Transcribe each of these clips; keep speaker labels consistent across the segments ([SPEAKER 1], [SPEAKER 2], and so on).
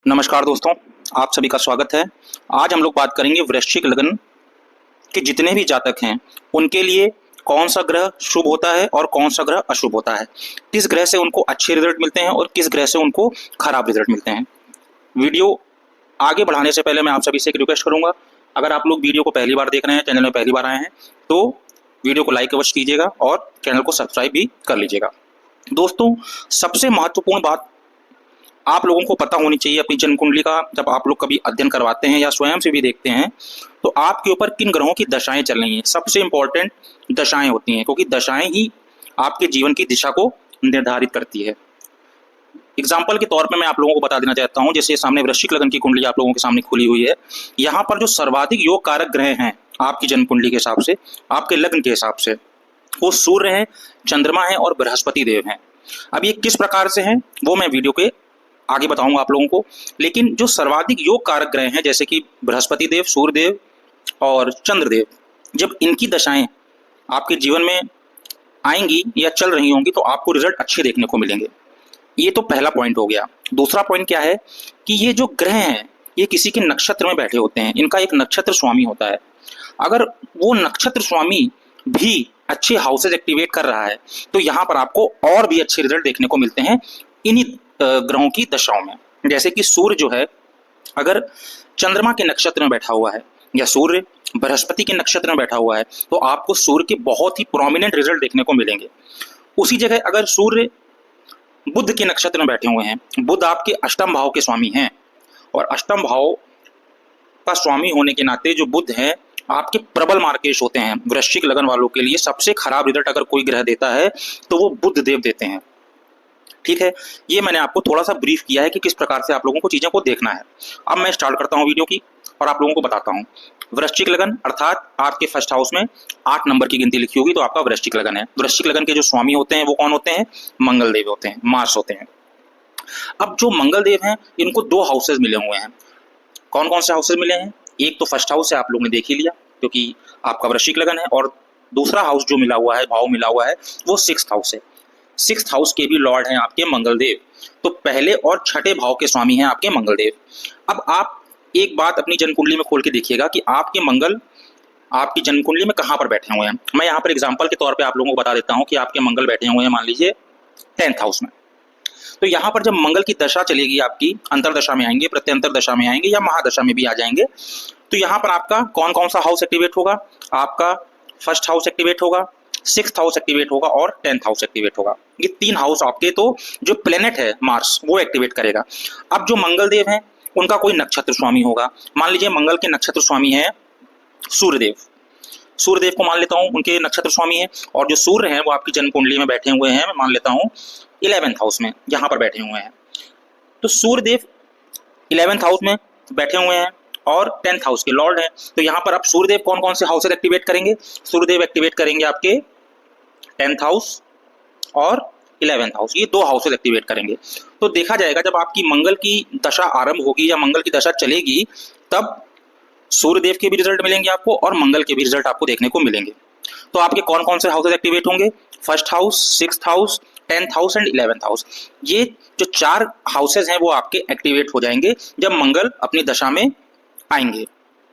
[SPEAKER 1] नमस्कार दोस्तों, आप सभी का स्वागत है। आज हम लोग बात करेंगे वृश्चिक लगन के जितने भी जातक हैं उनके लिए कौन सा ग्रह शुभ होता है और कौन सा ग्रह अशुभ होता है, किस ग्रह से उनको अच्छे रिजल्ट मिलते हैं और किस ग्रह से उनको खराब रिजल्ट मिलते हैं। वीडियो आगे बढ़ाने से पहले मैं आप सभी से एक रिक्वेस्ट करूंगा, अगर आप लोग वीडियो को पहली बार देख रहे हैं, चैनल में पहली बार आए हैं, तो वीडियो को लाइक अवश्य कीजिएगा और चैनल को सब्सक्राइब भी कर लीजिएगा। दोस्तों, सबसे महत्वपूर्ण बात आप लोगों को पता होनी चाहिए अपनी जन्म कुंडली का। जब आप लोग कभी अध्ययन करवाते हैं या स्वयं से भी देखते हैं तो आपके ऊपर किन ग्रहों की दशाएं चल रही हैं, सबसे इंपॉर्टेंट दशाएं होती हैं, क्योंकि दशाएं ही आपके जीवन की दिशा को निर्धारित करती है। एग्जाम्पल के तौर पे मैं आप लोगों को बता देना चाहता हूं, जैसे सामने वृश्चिक लगन की कुंडली आप लोगों के सामने खुली हुई है। यहाँ पर जो सर्वाधिक योग कारक ग्रह हैं आपकी जन्म कुंडली के हिसाब से, आपके लग्न के हिसाब से, वो सूर्य हैं, चंद्रमा है और बृहस्पति देव हैं। अब ये किस प्रकार से हैं वो मैं वीडियो के आगे बताऊंगा आप लोगों को। लेकिन जो सर्वाधिक योग कारक ग्रह हैं जैसे कि बृहस्पति देव, सूर्य देव और चंद्रदेव, जब इनकी दशाएं आपके जीवन में आएंगी या चल रही होंगी तो आपको रिजल्ट अच्छे देखने को मिलेंगे। ये तो पहला पॉइंट हो गया। दूसरा पॉइंट क्या है कि ये जो ग्रह हैं ये किसी के नक्षत्र में बैठे होते हैं, इनका एक नक्षत्र स्वामी होता है। अगर वो नक्षत्र स्वामी भी अच्छे हाउसेज एक्टिवेट कर रहा है तो यहाँ पर आपको और भी अच्छे रिजल्ट देखने को मिलते हैं इन्हीं ग्रहों की दशाओं में। जैसे कि सूर्य जो है, अगर चंद्रमा के नक्षत्र में बैठा हुआ है या सूर्य बृहस्पति के नक्षत्र में बैठा हुआ है तो आपको सूर्य के बहुत ही प्रोमिनेंट रिजल्ट देखने को मिलेंगे। उसी जगह अगर सूर्य बुध के नक्षत्र में बैठे हुए हैं, बुध आपके अष्टम भाव के स्वामी हैं और अष्टम भाव का स्वामी होने के नाते जो बुध है आपके प्रबल मार्केश होते हैं। वृश्चिक लगन वालों के लिए सबसे खराब रिजल्ट अगर कोई ग्रह देता है तो वो बुध देव देते हैं। ठीक है, ये मैंने आपको थोड़ा सा ब्रीफ किया है कि किस प्रकार से आप लोगों को चीज़ों को देखना है। अब मैं स्टार्ट करता हूँ वीडियो की और आप लोगों को बताता हूँ। वृश्चिक लगन अर्थात आपके फर्स्ट हाउस में 8 नंबर की गिनती लिखी होगी तो आपका वृश्चिक लगन है। वृश्चिक लगन के जो स्वामी होते हैं वो कौन होते हैं? मंगल देव होते हैं, मार्स होते हैं। अब जो मंगल देव हैं इनको 2 हाउसेज मिले हुए हैं। कौन कौन से हाउसेज मिले हैं? एक तो फर्स्ट हाउस है, आप लोगों ने देख ही लिया क्योंकि आपका वृश्चिक लगन है, और दूसरा हाउस जो मिला हुआ है, भाव मिला हुआ है, वो 6th हाउस है। 6th हाउस के भी लॉर्ड हैं आपके मंगलदेव, तो पहले और छठे भाव के स्वामी हैं आपके मंगलदेव। अब आप एक बात अपनी जन्म कुंडली में खोल के देखिएगा कि आपके मंगल आपकी जन्म कुंडली में कहाँ पर बैठे हुए हैं। मैं यहाँ पर एग्जाम्पल के तौर पे आप लोगों को बता देता हूँ कि आपके मंगल बैठे हुए हैं मान लीजिए 10th हाउस में। तो यहाँ पर जब मंगल की दशा चलेगी आपकी, अंतरदशा में आएंगे, प्रत्यंतर दशा में आएंगे या महादशा में भी आ जाएंगे, तो यहाँ पर आपका कौन कौन सा हाउस एक्टिवेट होगा? आपका फर्स्ट हाउस एक्टिवेट होगा, 6th हाउस एक्टिवेट होगा और 10th हाउस एक्टिवेट होगा। ये 3 हाउस आपके, तो जो प्लेनेट है मार्स वो एक्टिवेट करेगा। अब जो मंगल देव हैं उनका कोई नक्षत्र स्वामी होगा। मान लीजिए मंगल के नक्षत्र स्वामी है सूर्यदेव। सूर्यदेव को मान लेता हूँ उनके नक्षत्र स्वामी है, और जो सूर्य हैं वो आपकी जन्म कुंडली में बैठे हुए हैं, मैं मान लेता हूँ 11th हाउस में, यहाँ पर बैठे हुए हैं। तो सूर्यदेव 11th हाउस में बैठे हुए हैं और 10th हाउस के लॉर्ड हैं। तो यहाँ पर आप सूर्यदेव कौन कौन से हाउसेज एक्टिवेट करेंगे? सूर्यदेव एक्टिवेट करेंगे आपके 10th हाउस और 11th हाउस, ये 2 हाउसेज एक्टिवेट करेंगे। तो देखा जाएगा जब आपकी मंगल की दशा आरंभ होगी या मंगल की दशा चलेगी तब सूर्यदेव के भी रिजल्ट मिलेंगे आपको और मंगल के भी रिजल्ट आपको देखने को मिलेंगे। तो आपके कौन कौन से हाउसेज एक्टिवेट होंगे? First house, 6th house, 10th house and 11th house. ये जो 4 हाउसेज हैं वो आपके एक्टिवेट हो जाएंगे जब मंगल अपनी दशा में आएंगे।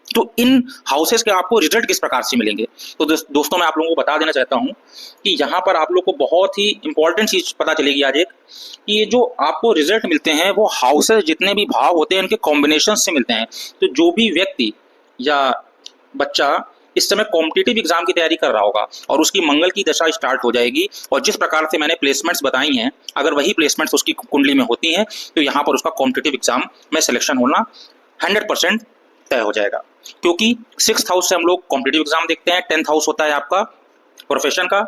[SPEAKER 1] तो इन हाउसेस के आपको रिजल्ट किस प्रकार से मिलेंगे? तो दोस्तों मैं आप लोगों को बता देना चाहता हूं कि यहाँ पर आप लोग को बहुत ही इंपॉर्टेंट चीज पता चलेगी आज एक, कि ये जो आपको रिजल्ट मिलते हैं वो हाउसेस जितने भी भाव होते हैं उनके कॉम्बिनेशन से मिलते हैं। तो जो भी व्यक्ति या बच्चा इस समय कॉम्पिटिटिव एग्जाम की तैयारी कर रहा होगा और उसकी मंगल की दशा स्टार्ट हो जाएगी और जिस प्रकार से मैंने प्लेसमेंट्स बताई हैं अगर वही प्लेसमेंट्स उसकी कुंडली में होती हैं तो यहाँ पर उसका कॉम्पिटिटिव एग्जाम में सिलेक्शन होना 100% तय हो जाएगा। क्योंकि 6th हाउस से हम लोग कॉम्पिटिटिव एग्जाम देखते हैं, 10th हाउस होता है आपका प्रोफेशन का,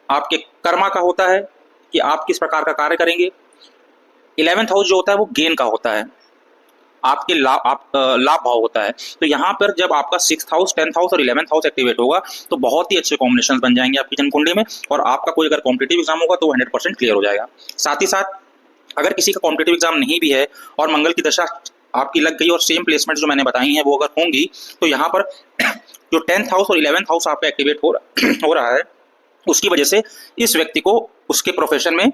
[SPEAKER 1] आपके कर्मा का होता है कि आप किस प्रकार का कार्य करेंगे। 11th हाउस जो होता है वो गेन का होता है, आपके लाभ भाव होता है। तो यहाँ पर जब आपका 6th हाउस, 10th हाउस और 11th हाउस एक्टिवेट होगा तो बहुत ही अच्छे कॉम्बिनेशन बन जाएंगे आपकी जन्म कुंडली में और आपका कोई अगर कॉम्पिटिटिव एग्जाम होगा तो 100% क्लियर हो जाएगा। साथ ही साथ अगर किसी का कॉम्पिटिटिव एग्जाम नहीं भी है और मंगल की दशा आपकी लग गई और सेम प्लेसमेंट जो मैंने बताई हैं वो अगर होंगी तो यहाँ पर जो 10th हाउस और 11th हाउस आपका एक्टिवेट हो रहा है उसकी वजह से इस व्यक्ति को उसके प्रोफेशन में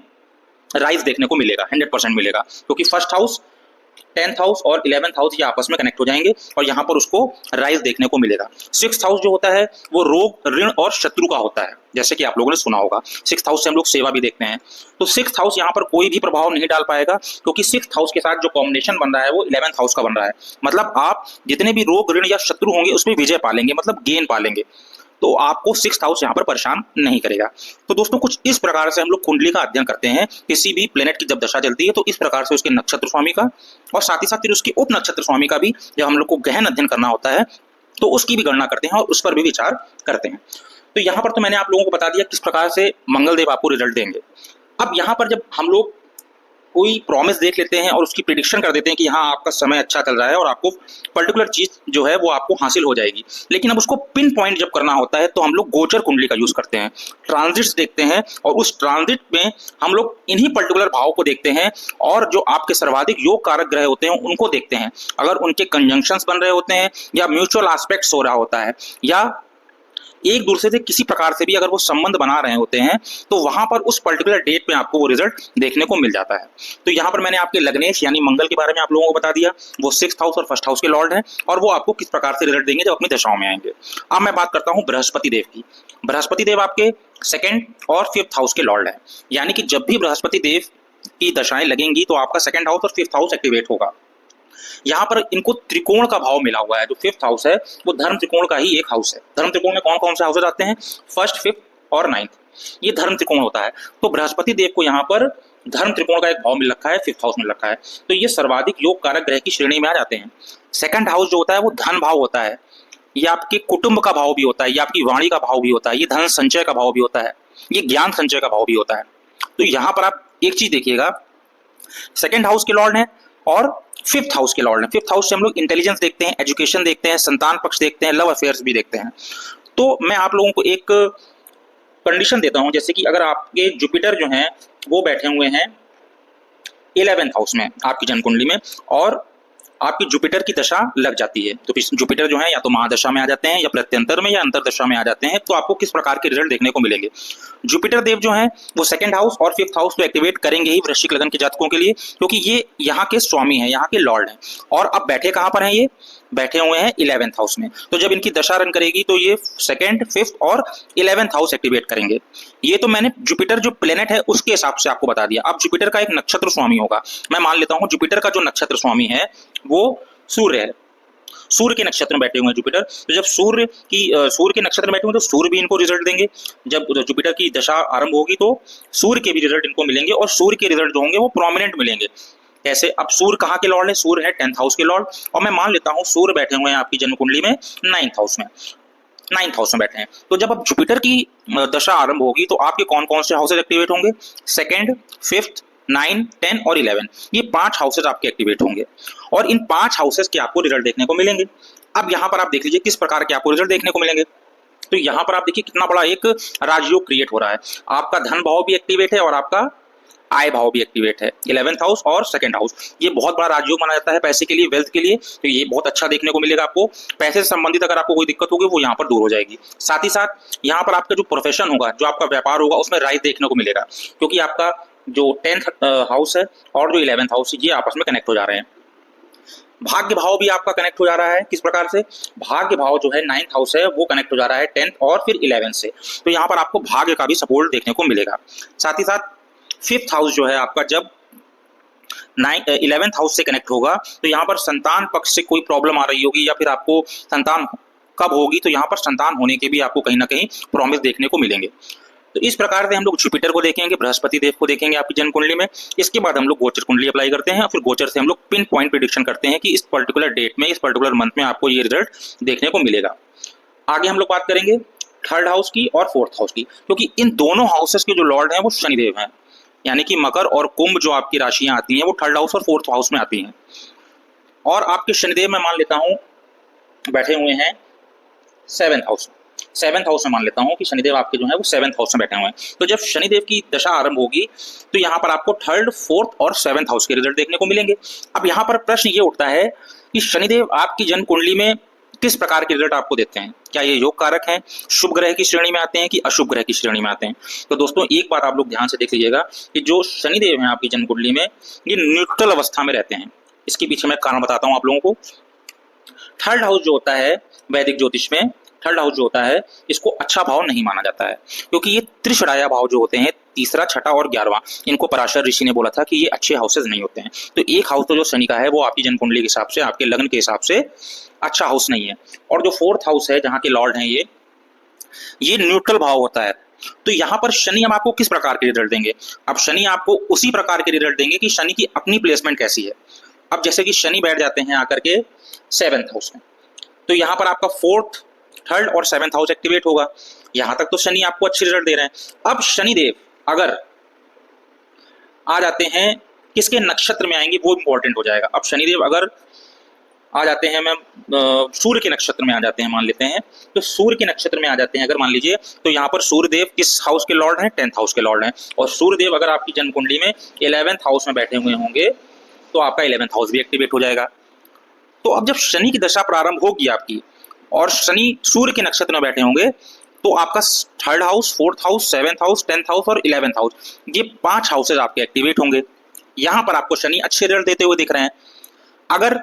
[SPEAKER 1] राइज देखने को मिलेगा, 100% मिलेगा। क्योंकि फर्स्ट हाउस 10th हाउस और 11th हाउस ये आपस में कनेक्ट हो जाएंगे और यहाँ पर उसको राइज देखने को मिलेगा। 6th हाउस जो होता है वो रोग, ऋण और शत्रु का होता है, जैसे कि आप लोगों ने सुना होगा। 6th हाउस से हम लोग सेवा भी देखते हैं। तो 6th हाउस यहाँ पर कोई भी प्रभाव नहीं डाल पाएगा, क्योंकि 6th हाउस के साथ जो कॉम्बिनेशन बन रहा है वो 11th हाउस का बन रहा है। मतलब आप जितने भी रोग, ऋण या शत्रु होंगे उसमें विजय पालेंगे, मतलब गेन पालेंगे। तो आपको 6th हाउस यहाँ पर परेशान नहीं करेगा। तो दोस्तों कुछ इस प्रकार से हम लोग कुंडली का अध्ययन करते हैं। किसी भी प्लेनेट की जब दशा चलती है तो इस प्रकार से उसके नक्षत्र स्वामी का और साथ ही साथ फिर उसके उप नक्षत्र स्वामी का भी जब हम लोग को गहन अध्ययन करना होता है तो उसकी भी गणना करते हैं और उस पर भी विचार करते हैं। तो यहाँ पर तो मैंने आप लोगों को बता दिया किस प्रकार से मंगलदेव आपको रिजल्ट देंगे। अब यहाँ पर जब हम लोग कोई प्रॉमिस देख लेते हैं और उसकी प्रिडिक्शन कर देते हैं कि हाँ आपका समय अच्छा चल रहा है और आपको पर्टिकुलर चीज जो है वो आपको हासिल हो जाएगी, लेकिन अब उसको पिन पॉइंट जब करना होता है तो हम लोग गोचर कुंडली का यूज करते हैं, ट्रांजिट्स देखते हैं और उस ट्रांजिट में हम लोग इन्हीं पर्टिकुलर भाव को देखते हैं और जो आपके सर्वाधिक योग कारक ग्रह होते हैं उनको देखते हैं। अगर उनके कंजंक्शंस बन रहे होते हैं या म्यूचुअल एस्पेक्ट्स हो रहा होता है या एक दूसरे से किसी प्रकार से भी अगर वो संबंध बना रहे होते हैं तो वहां पर उस पर्टिकुलर डेट पे आपको वो रिजल्ट देखने को मिल जाता है। तो यहाँ पर मैंने आपके लग्नेश यानी मंगल के बारे में आप लोगों को बता दिया, वो 6th हाउस और 1st हाउस के लॉर्ड हैं और वो आपको किस प्रकार से रिजल्ट देंगे जब अपनी दशाओं में आएंगे। अब मैं बात करता हूँ बृहस्पति देव की। बृहस्पति देव आपके 2nd और 5th हाउस के लॉर्ड है, यानी कि जब भी बृहस्पति देव की दशाएं लगेंगी तो आपका 2nd हाउस और 5th हाउस एक्टिवेट होगा। यहाँ पर इनको त्रिकोण का भाव मिला हुआ है। जो 5th हाउस है वो धर्म त्रिकोण का ही एक हाउस है। धर्म त्रिकोण में कौन कौन से हाउसेज आते हैं? 1st, 5th और 9th, ये धर्म त्रिकोण होता है। तो बृहस्पति देव को यहाँ पर धर्म त्रिकोण का एक भाव मिल रखा है, 5th हाउस मिल रखा है, तो ये सर्वाधिक योग कारक ग्रह की श्रेणी में आ जाते हैं। 2nd हाउस जो होता है वो धन भाव होता है, ये आपके कुटुंब का भाव भी होता है, ये आपकी वाणी का भाव भी होता है, ये धन संचय का भाव भी होता है, ये ज्ञान संचय का भाव भी होता है। तो यहाँ पर आप एक चीज देखिएगा, 2nd हाउस के लॉर्ड हैं और 5th हाउस के लॉर्ड हैं। 5th हाउस से हम लोग इंटेलिजेंस देखते हैं, एजुकेशन देखते हैं, संतान पक्ष देखते हैं, लव अफेयर्स भी देखते हैं। तो मैं आप लोगों को एक कंडीशन देता हूं, जैसे कि अगर आपके जुपिटर जो हैं वो बैठे हुए हैं 11th हाउस में आपकी जन्म कुंडली में और आपकी जुपिटर की दशा लग जाती है, तो जुपिटर जो है या तो महादशा में आ जाते हैं या प्रत्यंतर में या अंतरदशा में आ जाते हैं, तो आपको किस प्रकार के रिजल्ट देखने को मिलेंगे। जुपिटर देव जो है वो 2nd हाउस और 5th हाउस तो एक्टिवेट करेंगे ही वृश्चिक लगन के जातकों के लिए, क्योंकि ये यहाँ के स्वामी हैं, यहाँ के लॉर्ड हैं। और अब बैठे कहाँ पर हैं? ये बैठे हुए हैं 11th हाउस में। तो जब इनकी दशा रन करेगी तो ये 2nd, 5th और 11th हाउस एक्टिवेट करेंगे। ये तो मैंने जुपिटर जो प्लेनेट है उसके हिसाब से आपको बता दिया। अब जुपिटर का एक नक्षत्र स्वामी होगा, मैं मान लेता हूँ जुपिटर का जो नक्षत्र स्वामी है वो सूर्य है। सूर्य के नक्षत्र में बैठे हुए हैं जुपिटर, तो जब सूर्य के नक्षत्र में बैठे हुए तो सूर्य भी इनको रिजल्ट देंगे। जब जुपिटर की दशा आरंभ होगी तो सूर्य के भी रिजल्ट इनको मिलेंगे और सूर्य के रिजल्ट जो होंगे वो प्रोमिनेंट मिलेंगे। कैसे? अब सूर्य कहाँ के लॉर्ड है? सूर्य है 10th हाउस के लॉर्ड, और मैं मान लेता हूँ सूर्य बैठे हुए हैं आपकी जन्म कुंडली में 9th हाउस में। 9th हाउस में बैठे हैं, तो जब अब जुपिटर की दशा आरंभ होगी तो आपके कौन कौन से हाउसेज एक्टिवेट होंगे? 2nd, 5th, 9, 10 और 11, ये 5 हाउसेज आपके एक्टिवेट होंगे और इन 5 हाउसेज के आपको रिजल्ट देखने को मिलेंगे। अब यहाँ पर आप देख लीजिए किस प्रकार के आपको रिजल्ट देखने को मिलेंगे। तो यहाँ पर आप देखिए कितना बड़ा एक राजयोग क्रिएट हो रहा है। आपका धन भाव भी एक्टिवेट है और आपका आय भाव भी एक्टिवेट है, 11th हाउस और 2nd हाउस। ये बहुत बड़ा राजयोग माना जाता है पैसे के लिए, वेल्थ के लिए, तो ये बहुत अच्छा देखने को मिलेगा आपको। पैसे से संबंधित अगर आपको कोई दिक्कत होगी वो यहाँ पर दूर हो जाएगी। साथ ही साथ यहाँ पर आपका जो प्रोफेशन होगा, जो आपका व्यापार होगा, उसमें राइज देखने को मिलेगा, क्योंकि आपका जो 10th हाउस है और जो 11th हाउस है ये आपस में कनेक्ट हो जा रहे हैं। भाग्य भाव भी आपका कनेक्ट हो जा रहा है। किस प्रकार से? भाग्य भाव जो है 9th हाउस है वो कनेक्ट हो जा रहा है 10th और फिर 11th से, तो यहाँ पर आपको भाग्य का भी सपोर्ट देखने को मिलेगा। साथ ही साथ 5th हाउस जो है आपका जब 11th हाउस से कनेक्ट होगा तो यहाँ पर संतान पक्ष से कोई प्रॉब्लम आ रही होगी या फिर आपको संतान कब होगी, तो यहाँ पर संतान होने के भी आपको कहीं ना कहीं प्रॉमिस देखने को मिलेंगे। तो इस प्रकार से हम लोग जुपिटर को देखेंगे, बृहस्पति देव को देखेंगे आपकी जन्म कुंडली में। इसके बाद हम लोग गोचर कुंडली अप्लाई करते हैं और फिर गोचर से हम लोग पिन पॉइंट प्रेडिक्शन करते हैं कि इस पर्टिकुलर डेट में, इस पर्टिकुलर मंथ में आपको ये रिजल्ट देखने को मिलेगा। आगे हम लोग बात करेंगे 3rd हाउस की और 4th हाउस की, क्योंकि इन दोनों हाउसेस के जो लॉर्ड हैं वो शनिदेव हैं, यानी कि मकर और कुंभ जो आपकी राशियां आती हैं वो 3rd हाउस और 4th हाउस में आती हैं। और आपके शनिदेव मैं मान लेता हूं बैठे हुए हैं 7th हाउस में। 7th हाउस में मान लेता हूं कि शनिदेव आपके जो है वो 7th हाउस में बैठे हुए हैं। तो जब शनिदेव की दशा आरंभ होगी तो यहाँ पर आपको 3rd, 4th और 7th हाउस के रिजल्ट देखने को मिलेंगे। अब यहाँ पर प्रश्न ये उठता है कि शनिदेव आपकी जन्म कुंडली में किस प्रकार के रिजल्ट आपको देते हैं? क्या ये योग कारक हैं, शुभ ग्रह की श्रेणी में आते हैं कि अशुभ ग्रह की श्रेणी में आते हैं? तो दोस्तों एक बात आप लोग ध्यान से देख लीजिएगा कि जो शनिदेव हैं आपकी जन्म कुंडली में ये न्यूट्रल अवस्था में रहते हैं, इसके पीछे मैं कारण बताता हूँ आप लोगों को। थर्ड हाउस जो होता है वैदिक ज्योतिष में, थर्ड हाउस जो होता है इसको अच्छा भाव नहीं माना जाता है, क्योंकि ये त्रिषराया भाव जो होते हैं, तीसरा, छठा और 11वां, इनको पराशर ऋषि ने बोला था कि ये अच्छे हाउसेज नहीं होते हैं। तो एक हाउस तो जो शनि का है वो आपकी जन्म कुंडली के हिसाब से, आपके लग्न के हिसाब से अच्छा हाउस नहीं है। और जो फोर्थ हाउस है जहाँ के लॉर्ड हैं ये न्यूट्रल भाव होता है। तो यहाँ पर शनि हम आपको किस प्रकार के रिजल्ट देंगे? अब शनि आपको उसी प्रकार के रिजल्ट देंगे कि शनि की अपनी प्लेसमेंट कैसी है। अब जैसे कि शनि बैठ जाते हैं आकर के 7th हाउस में, तो यहाँ पर आपका 4th, 3rd और 7th हाउस एक्टिवेट होगा। यहाँ तक तो शनि आपको अच्छे रिजल्ट दे रहे हैं। अब शनिदेव अगर आ जाते हैं, किसके नक्षत्र में आएंगे वो इंपॉर्टेंट हो जाएगा। अब शनिदेव अगर आ जाते हैं, मैं सूर्य के नक्षत्र में आ जाते हैं मान लेते हैं, तो सूर्य के नक्षत्र में आ जाते हैं अगर मान लीजिए, तो यहाँ पर सूर्यदेव किस हाउस के लॉर्ड हैं? 10th हाउस के लॉर्ड हैं। और सूर्यदेव अगर आपकी जन्म कुंडली में 11th हाउस में बैठे हुए होंगे तो आपका 11th हाउस भी एक्टिवेट हो जाएगा। तो अब जब शनि की दशा प्रारंभ होगी आपकी और शनि सूर्य के नक्षत्र में बैठे होंगे तो आपका 3rd house, 4th house, 7th house, 10th house और 11th हाउस, ये 5 हाउसेज आपके एक्टिवेट होंगे। यहाँ पर आपको शनि अच्छे रिजल्ट देते हुए दिख रहे हैं। अगर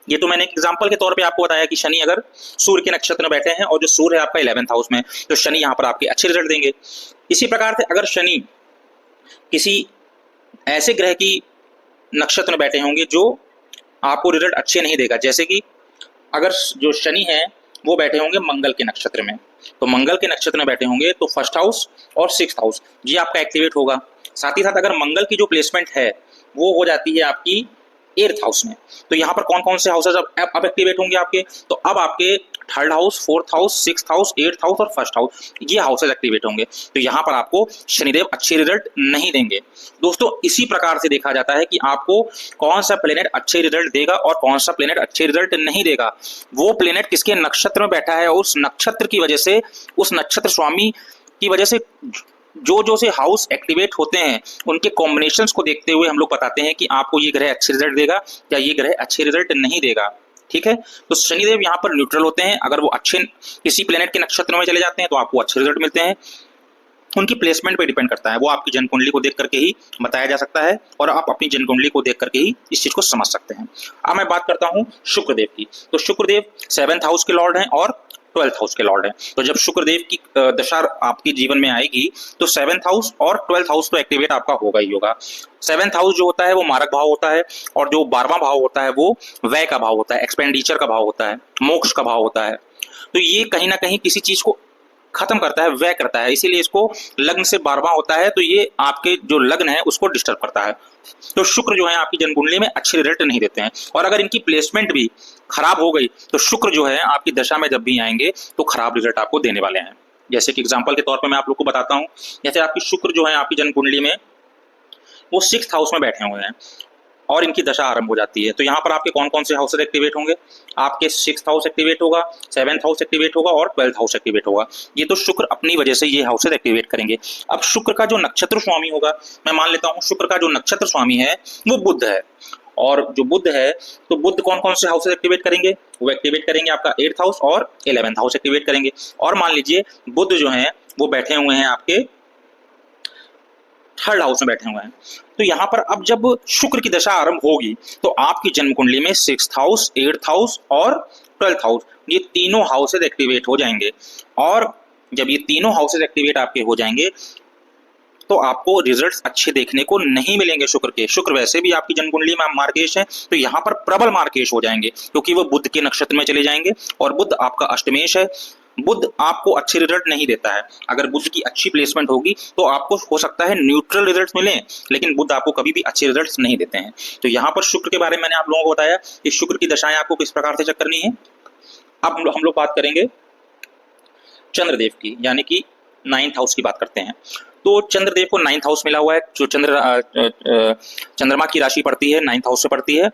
[SPEAKER 1] ये तो मैंने एक एग्जांपल के तौर पे आपको बताया कि शनि अगर सूर्य के नक्षत्र में बैठे हैं और जो सूर्य है आपका 11th हाउस में, तो शनि यहाँ पर आपके अच्छे रिजल्ट देंगे। इसी प्रकार से अगर शनि किसी ऐसे ग्रह की नक्षत्र में बैठे होंगे जो आपको रिजल्ट अच्छे नहीं देगा, जैसे कि अगर जो शनि है वो बैठे होंगे मंगल के नक्षत्र में, तो मंगल के नक्षत्र में बैठे होंगे तो 1st हाउस और 6th हाउस ये आपका एक्टिवेट होगा। साथ ही साथ अगर मंगल की जो प्लेसमेंट है वो हो जाती है आपकी 8th हाउस में, तो यहाँ पर कौन कौन से हाउसेज अब एक्टिवेट होंगे आपके? तो अब आपके 3rd house, 4th house, 6th house, 8th house और 1st हाउस ये हाउसेज एक्टिवेट होंगे। तो यहाँ पर आपको शनिदेव अच्छे रिजल्ट नहीं देंगे। दोस्तों इसी प्रकार से देखा जाता है कि आपको कौन सा प्लेनेट अच्छे रिजल्ट देगा और कौन सा प्लेनेट अच्छे रिजल्ट नहीं देगा। वो प्लेनेट किसके नक्षत्र में बैठा है, उस नक्षत्र की वजह से, उस नक्षत्र स्वामी की वजह से जो से हाउस एक्टिवेट होते हैं उनके कॉम्बिनेशंस को देखते हुए हम लोग बताते हैं कि आपको ये ग्रह अच्छे रिजल्ट देगा या ये ग्रह अच्छे रिजल्ट नहीं देगा। ठीक है, तो शनिदेव यहाँ पर न्यूट्रल होते हैं। अगर वो अच्छे किसी प्लेनेट के नक्षत्र में चले जाते हैं तो आपको अच्छे रिजल्ट मिलते हैं। उनकी प्लेसमेंट पे डिपेंड करता है, वो आपकी जन्म कुंडली को देख करके ही बताया जा सकता है और आप अपनी जन्म कुंडली को देख करके ही इस चीज को समझ सकते हैं। अब मैं बात करता हूँ शुक्रदेव की। तो शुक्रदेव 7th हाउस के लॉर्ड हैं और 12th हाउस के लॉर्ड हैं। तो जब शुक्रदेव की दशा आपके जीवन में आएगी तो 7th हाउस और 12th हाउस तो एक्टिवेट आपका होगा ही होगा। 7th हाउस जो होता है वो मारक भाव होता है और जो 12वां भाव होता है वो व्यय का भाव होता है, एक्सपेंडिचर का भाव होता है, मोक्ष का भाव होता है। तो ये कहीं ना कहीं किसी चीज को खत्म करता है, व्यय करता है, इसीलिए इसको लग्न से 12वां होता है, तो ये आपके जो लग्न है उसको डिस्टर्ब करता है। तो शुक्र जो है आपकी जन्म कुंडली में अच्छे रिजल्ट नहीं देते हैं और अगर इनकी प्लेसमेंट भी खराब हो गई तो शुक्र जो है आपकी दशा में जब भी आएंगे तो खराब रिजल्ट आपको देने वाले हैं। जैसे कि एग्जांपल के तौर पे मैं आप लोग को बताता हूँ, जैसे आपकी शुक्र जो है आपकी जन्म कुंडली में वो 6th हाउस में बैठे हुए हैं और इनकी दशा आरंभ हो जाती है, तो यहाँ पर आपके कौन कौन से हाउसेज एक्टिवेट होंगे? आपके 6th हाउस एक्टिवेट होगा, 7th हाउस एक्टिवेट होगा और 12th हाउस एक्टिवेट होगा। ये तो शुक्र अपनी वजह से ये हाउसेज एक्टिवेट करेंगे। अब शुक्र का जो नक्षत्र स्वामी होगा, मैं मान लेता हूँ शुक्र का जो नक्षत्र स्वामी है वो बुध है, और जो बुध है तो बुध कौन कौन से हाउसेज एक्टिवेट करेंगे? वो एक्टिवेट करेंगे आपका 8th हाउस और 11th हाउस एक्टिवेट करेंगे। और मान लीजिए बुध जो है वो बैठे हुए हैं आपके 3rd हाउस में बैठे हुए हैं, तो यहाँ पर अब जब शुक्र की दशा आरंभ होगी तो आपकी जन्म कुंडली में 6th हाउस, 8th हाउस और 12th हाउस ये तीनों हाउसेज एक्टिवेट हो जाएंगे। और जब ये तीनों हाउसेज एक्टिवेट आपके हो जाएंगे तो आपको रिजल्ट्स अच्छे देखने को नहीं मिलेंगे शुक्र के। शुक्र वैसे भी आपकी जन्म कुंडली में मार्गेश है, तो यहाँ पर प्रबल मार्गेश हो जाएंगे क्योंकि वो बुध के नक्षत्र में चले जाएंगे और बुध आपका अष्टमेश है। बुध आपको अच्छे रिजल्ट नहीं देता है। अगर बुध की अच्छी प्लेसमेंट होगी तो आपको हो सकता है न्यूट्रल रिजल्ट्स मिले, लेकिन बुध आपको कभी भी अच्छे रिजल्ट्स नहीं देते हैं। तो यहाँ पर शुक्र के बारे में मैंने आप लोगों को बताया कि शुक्र की दशाएं आपको किस प्रकार से चेक करनी है। अब हम लोग बात करेंगे चंद्रदेव की, यानी कि 9th हाउस की बात करते हैं। तो चंद्रदेव को 9th हाउस मिला हुआ है, जो चंद्रमा की राशि पड़ती है 9th हाउस से पड़ती है।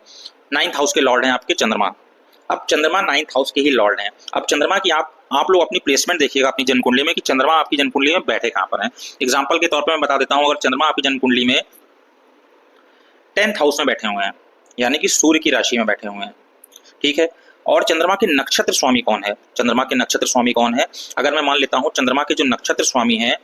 [SPEAKER 1] 9th हाउस के लॉर्ड हैं आपके चंद्रमा। अब चंद्रमा 9th हाउस के ही लॉर्ड हैं। अब चंद्रमा की आप लोग अपनी प्लेसमेंट देखिएगा अपनी जन्म कुंडली में कि चंद्रमा आपकी जन्म कुंडली में बैठे कहाँ पर हैं। एग्जांपल के तौर पे मैं बता देता हूँ, अगर चंद्रमा आपकी जन्म कुंडली में 10th हाउस में बैठे हुए हैं, यानी कि सूर्य की राशि में बैठे हुए हैं, ठीक है, और चंद्रमा के नक्षत्र स्वामी कौन है? चंद्रमा के नक्षत्र स्वामी कौन है? अगर मैं मान लेता हूँ चंद्रमा के जो नक्षत्र स्वामी हैं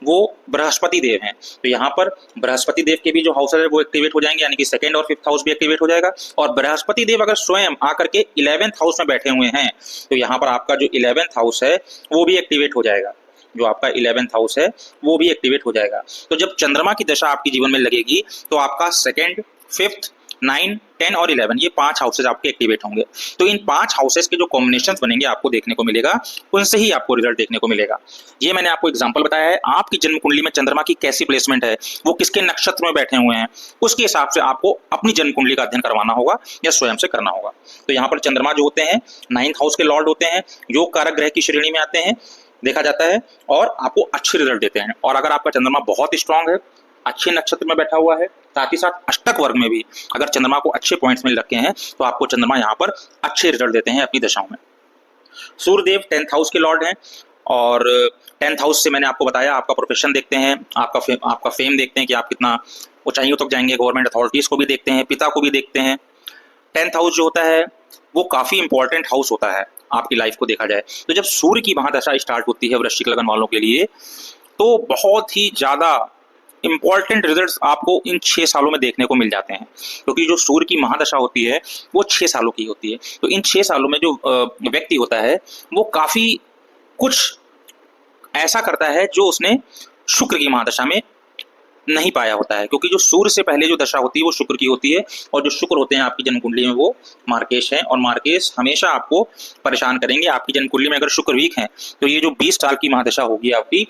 [SPEAKER 1] वो बृहस्पति देव हैं। तो यहाँ पर बृहस्पति देव के भी जो हाउसेज है वो एक्टिवेट हो जाएंगे, यानी कि सेकंड और फिफ्थ हाउस भी एक्टिवेट हो जाएगा। और बृहस्पति देव अगर स्वयं आकर के 11th हाउस में बैठे हुए हैं तो यहाँ पर आपका जो 11th हाउस है वो भी एक्टिवेट हो जाएगा, जो आपका 11th हाउस है वो भी एक्टिवेट हो जाएगा। तो जब चंद्रमा की दशा आपके जीवन में लगेगी तो आपका सेकंड, फिफ्थ, 9, 10 और 11 ये 5 हाउसेज आपके एक्टिवेट होंगे। तो इन 5 हाउसेज के जो कॉम्बिनेशंस बनेंगे आपको देखने को मिलेगा, उनसे ही आपको रिजल्ट देखने को मिलेगा। ये मैंने आपको एग्जांपल बताया है। आपकी जन्म कुंडली में चंद्रमा की कैसी प्लेसमेंट है, वो किसके नक्षत्र में बैठे हुए हैं, उसके हिसाब से आपको अपनी जन्म कुंडली का अध्ययन करवाना होगा या स्वयं से करना होगा। तो यहाँ पर चंद्रमा जो होते हैं 9th हाउस के लॉर्ड होते हैं, जो कारक ग्रह की श्रेणी में आते हैं देखा जाता है, और आपको अच्छे रिजल्ट देते हैं। और अगर आपका चंद्रमा बहुत स्ट्रांग है, अच्छे नक्षत्र में बैठा हुआ है, साथ ही साथ अष्टक वर्ग में भी अगर चंद्रमा को अच्छे पॉइंट्स मिल रखे हैं तो आपको चंद्रमा यहाँ पर अच्छे रिजल्ट देते हैं अपनी दशाओं में। सूर्यदेव 10th हाउस के लॉर्ड हैं, और 10th हाउस से मैंने आपको बताया आपका प्रोफेशन देखते हैं, आपका फेम देखते हैं कि आप कितना ऊंचाइयों तक जाएंगे, गवर्नमेंट अथॉरिटीज को भी देखते हैं, पिता को भी देखते हैं। 10th हाउस जो होता है वो काफी इंपॉर्टेंट हाउस होता है आपकी लाइफ को देखा जाए। तो जब सूर्य की महादशा स्टार्ट होती है वृश्चिक लगन वालों के लिए तो बहुत ही ज्यादा इंपॉर्टेंट रिजल्ट्स आपको इन 6 सालों में देखने को मिल जाते हैं, क्योंकि जो सूर्य की महादशा होती है वो 6 सालों की होती है। तो इन 6 सालों में जो व्यक्ति होता है वो काफी कुछ ऐसा करता है जो उसने शुक्र की महादशा में नहीं पाया होता है, क्योंकि जो सूर्य से पहले जो दशा होती है वो शुक्र की होती है, और जो शुक्र होते हैं आपकी जन्म कुंडली में वो मार्केश हैं, और मार्केश हमेशा आपको परेशान करेंगे। आपकी जन्म कुंडली में अगर शुक्र वीक है तो ये जो 20 साल की महादशा होगी आपकी,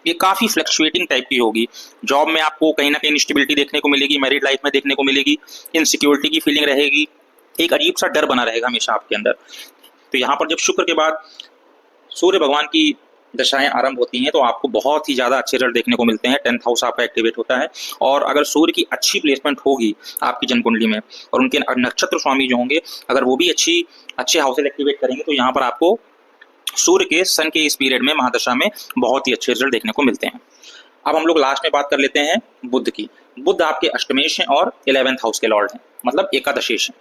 [SPEAKER 1] ये काफी फ्लक्चुएटिंग टाइप की होगी। जॉब में आपको कहीं ना कहीं इंस्टेबिलिटी देखने को मिलेगी, मैरिड लाइफ में देखने को मिलेगी, इनसिक्योरिटी की फीलिंग रहेगी, एक अजीब सा डर बना रहेगा हमेशा आपके अंदर। तो यहाँ पर जब शुक्र के बाद सूर्य भगवान की दशाएं आरंभ होती हैं तो आपको बहुत ही ज्यादा अच्छे रिजल्ट देखने को मिलते हैं। 10th हाउस आपका एक्टिवेट होता है, और अगर सूर्य की अच्छी प्लेसमेंट होगी आपकी जन्म कुंडली में और उनके नक्षत्र स्वामी जो होंगे अगर वो भी अच्छे हाउसेज एक्टिवेट करेंगे तो यहाँ पर आपको सूर्य के सन के इस पीरियड में महादशा में बहुत ही अच्छे रिजल्ट देखने को मिलते हैं। अब हम लोग लास्ट में बात कर लेते हैं बुध की। बुध आपके अष्टमेश हैं और 11th हाउस के लॉर्ड हैं, मतलब एकादशेश हैं।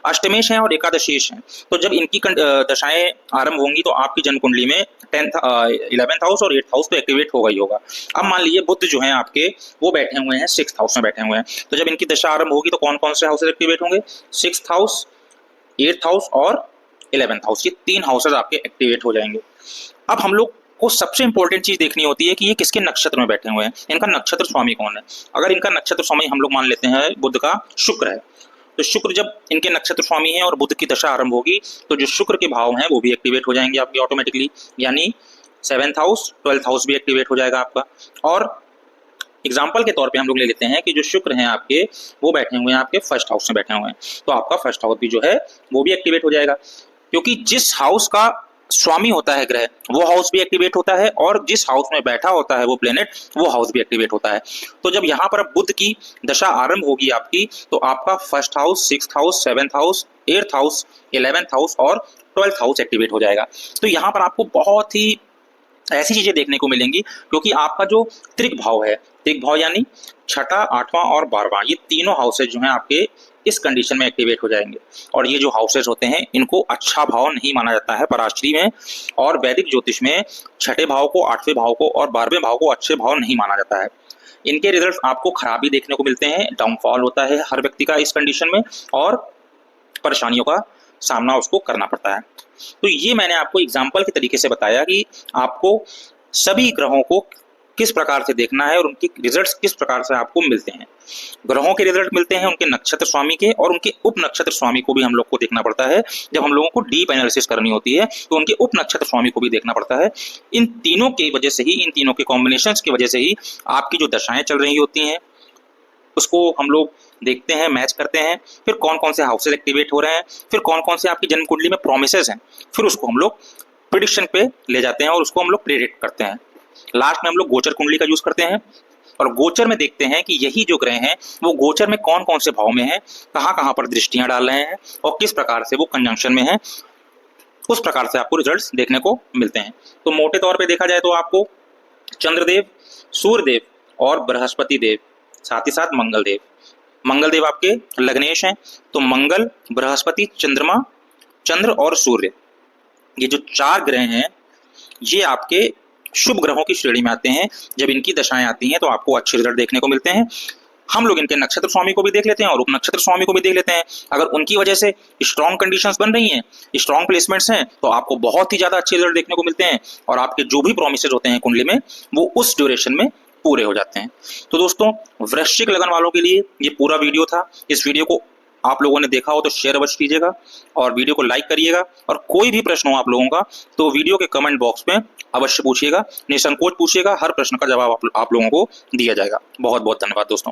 [SPEAKER 1] अष्टमेश हैं और एकादशेश हैं, तो जब इनकी दशाएं आरंभ होंगी तो आपकी जन्म कुंडली में 11th हाउस और 8th हाउस तो एक्टिवेट होगा ही होगा। अब मान लीजिए बुध जो है आपके वो बैठे हुए हैं 6th हाउस में बैठे हुए हैं, तो जब इनकी दशा आरंभ होगी तो कौन कौन से हाउसेज एक्टिवेट होंगे? 6th हाउस, 8th हाउस और 11th हाउस, ये 3 हाउसेज आपके एक्टिवेट हो जाएंगे। अब हम लोग को सबसे इंपॉर्टेंट चीज देखनी होती है कि ये किसके नक्षत्र में बैठे हुए हैं, इनका नक्षत्र स्वामी कौन है। अगर इनका नक्षत्र स्वामी हम लोग मान लेते हैं बुध का शुक्र है, तो शुक्र जब इनके नक्षत्र स्वामी हैं और बुध की दशा आरंभ होगी तो जो शुक्र के भाव हैं वो भी एक्टिवेट हो जाएंगे आपके ऑटोमेटिकली, यानी 7th हाउस, 12th हाउस भी एक्टिवेट हो जाएगा आपका। और एग्जाम्पल के तौर पे हम लोग ले लेते हैं कि जो शुक्र हैं आपके वो बैठे हुए हैं आपके 1st हाउस में बैठे हुए हैं, तो आपका 1st हाउस भी जो है वो भी एक्टिवेट हो जाएगा, क्योंकि जिस हाउस का स्वामी होता है ग्रह वो हाउस भी एक्टिवेट होता है, और जिस हाउस में बैठा होता है वो प्लेनेट वो हाउस भी एक्टिवेट होता है। तो जब यहाँ पर बुध की दशा आरंभ होगी आपकी तो आपका 1st house, 6th house, 7th house, 8th house, 11th house और 12th हाउस एक्टिवेट हो जाएगा। तो यहाँ पर आपको बहुत ही ऐसी चीजें देखने को मिलेंगी, क्योंकि आपका जो त्रिक भाव है, त्रिक भाव यानी 6ठा, 8वां और 12वां, ये तीनों हाउसेज जो हैं आपके इस कंडीशन में एक्टिवेट हो जाएंगे। और ये जो हाउसेज होते हैं इनको अच्छा भाव नहीं माना जाता है पराशरी में, और वैदिक ज्योतिष में 6ठे भाव को, 8वें भाव को और 12वें भाव को अच्छे भाव नहीं माना जाता है। इनके रिजल्ट आपको खराबी देखने को मिलते हैं, डाउनफॉल होता है हर व्यक्ति का इस कंडीशन में, और परेशानियों का सामना उसको करना पड़ता है। तो ये मैंने आपको एग्जाम्पल के तरीके से बताया कि आपको सभी ग्रहों को किस प्रकार से देखना है और उनके रिजल्ट्स किस प्रकार से आपको मिलते हैं। ग्रहों के रिजल्ट मिलते हैं उनके नक्षत्र स्वामी के, और उनके उप नक्षत्र स्वामी को भी हम लोग को देखना पड़ता है। जब हम लोगों को डीप एनालिसिस करनी होती है तो उनके उप नक्षत्र स्वामी को भी देखना पड़ता है। इन तीनों की वजह से ही, इन तीनों के कॉम्बिनेशंस की वजह से ही आपकी जो दशाएं चल रही होती हैं उसको हम लोग देखते हैं, मैच करते हैं, फिर कौन कौन से हाउसेज एक्टिवेट हो रहे हैं, फिर कौन कौन से आपकी जन्म कुंडली में प्रोमिसेस हैं, फिर उसको हम लोग प्रिडिक्शन पे ले जाते हैं और उसको हम लोग प्रेडिक्ट करते हैं। लास्ट में हम लोग गोचर कुंडली का यूज करते हैं, और गोचर में देखते हैं कि यही जो ग्रह हैं वो गोचर में कौन कौन से भाव में हैं, कहाँ कहाँ पर दृष्टियां डाल रहे हैं और किस प्रकार से वो कंजंक्शन में हैं, उस प्रकार से आपको रिजल्ट्स देखने को मिलते हैं। तो मोटे तौर पे देखा जाए तो आपको चंद्रदेव, सूर्यदेव और बृहस्पति देव, साथ ही साथ मंगल देव, मंगल देव आपके लग्नेश हैं, तो मंगल, बृहस्पति, चंद्रमा, चंद्र और सूर्य, ये जो 4 ग्रह हैं ये आपके शुभ ग्रहों की श्रेणी में आते हैं। जब इनकी दशाएं आती हैं तो आपको अच्छे रिजल्ट देखने को मिलते हैं। हम लोग इनके नक्षत्र स्वामी को भी देख लेते हैं और उपनक्षत्र स्वामी को भी देख लेते हैं। अगर उनकी वजह से स्ट्रॉन्ग कंडीशंस बन रही हैं, स्ट्रॉन्ग प्लेसमेंट्स हैं, तो आपको बहुत ही ज्यादा अच्छे रिजल्ट देखने को मिलते हैं और आपके जो भी प्रोमिसेस होते हैं कुंडली में वो उस ड्यूरेशन में पूरे हो जाते हैं। तो दोस्तों, वृश्चिक लगन वालों के लिए ये पूरा वीडियो था। इस वीडियो को आप लोगों ने देखा हो तो शेयर अवश्य कीजिएगा और वीडियो को लाइक करिएगा। और कोई भी प्रश्न हो आप लोगों का तो वीडियो के कमेंट बॉक्स में अवश्य पूछिएगा, निसंकोच पूछिएगा। हर प्रश्न का जवाब आप लोगों को दिया जाएगा। बहुत बहुत धन्यवाद दोस्तों।